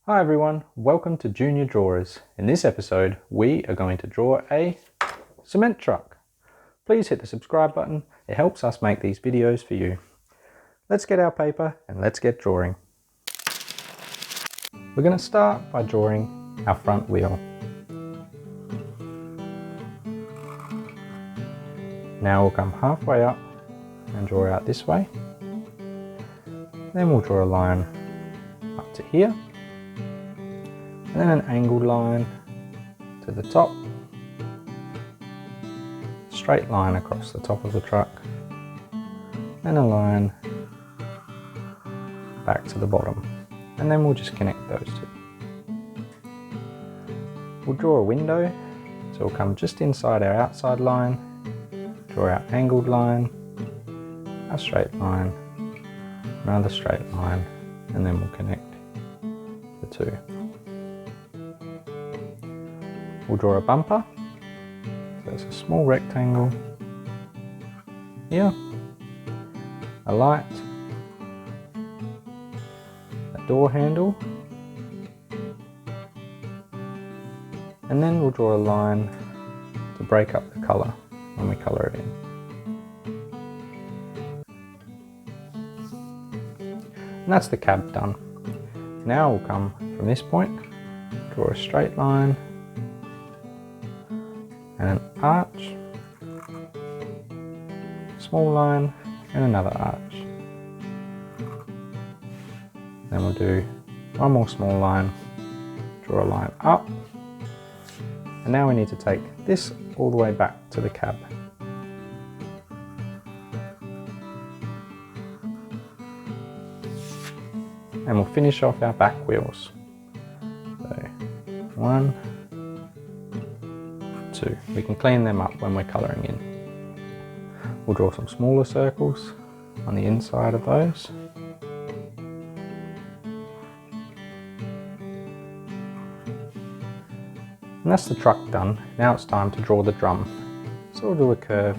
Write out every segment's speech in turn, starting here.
Hi everyone, welcome to Junior Drawers. In this episode, we are going to draw a cement truck. Please hit the subscribe button, it helps us make these videos for you. Let's get our paper and let's get drawing. We're going to start by drawing our front wheel. Now we'll come halfway up and draw out this way. Then we'll draw a line up to here. And then an angled line to the top, straight line across the top of the truck, and a line back to the bottom, and then we'll just connect those two. We'll draw a window, so we'll come just inside our outside line, draw our angled line, a straight line, another straight line, and then we'll connect the two. We'll draw a bumper, so it's a small rectangle here, a light, a door handle, and then we'll draw a line to break up the colour when we colour it in. And that's the cab done. Now we'll come from this point, draw a straight line, and an arch, small line, and another arch. Then we'll do one more small line, draw a line up, and now we need to take this all the way back to the cab. And we'll finish off our back wheels. So, 1, 2. We can clean them up when we're colouring in. We'll draw some smaller circles on the inside of those. And that's the truck done. Now it's time to draw the drum. So we'll do a curve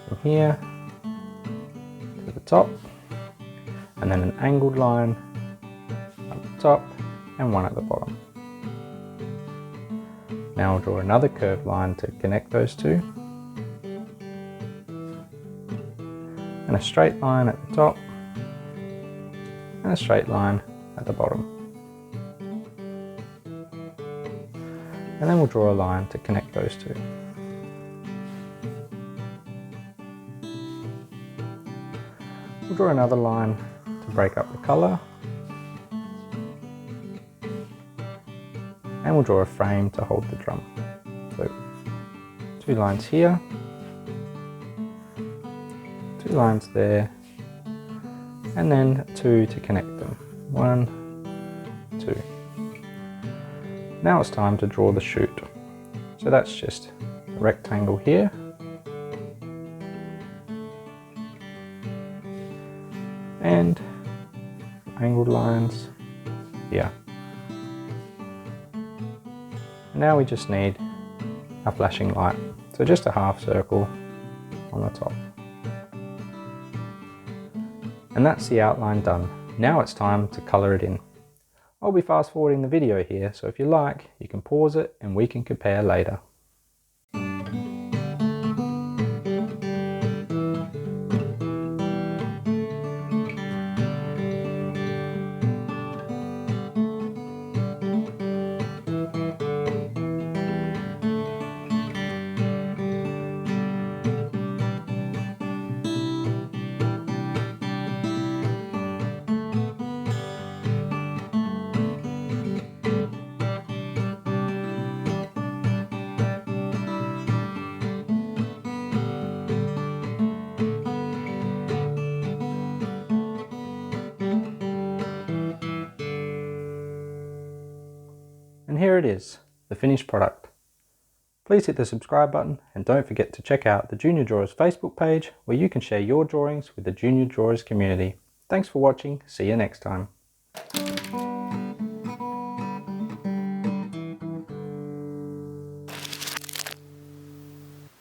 from here to the top, and then an angled line at the top and one at the bottom. Now we'll draw another curved line to connect those two, and a straight line at the top, and a straight line at the bottom. And then we'll draw a line to connect those two. We'll draw another line to break up the colour, and we'll draw a frame to hold the drum. So 2 lines here, 2 lines there, and then 2 to connect them. 1, 2. Now it's time to draw the chute. So that's just a rectangle here, and angled lines here. Now we just need a flashing light, so just a half circle on the top. And that's the outline done. Now it's time to colour it in. I'll be fast forwarding the video here, so if you like, you can pause it and we can compare later. And here it is, the finished product. Please hit the subscribe button and don't forget to check out the Junior Drawers Facebook page where you can share your drawings with the Junior Drawers community. Thanks for watching, see you next time.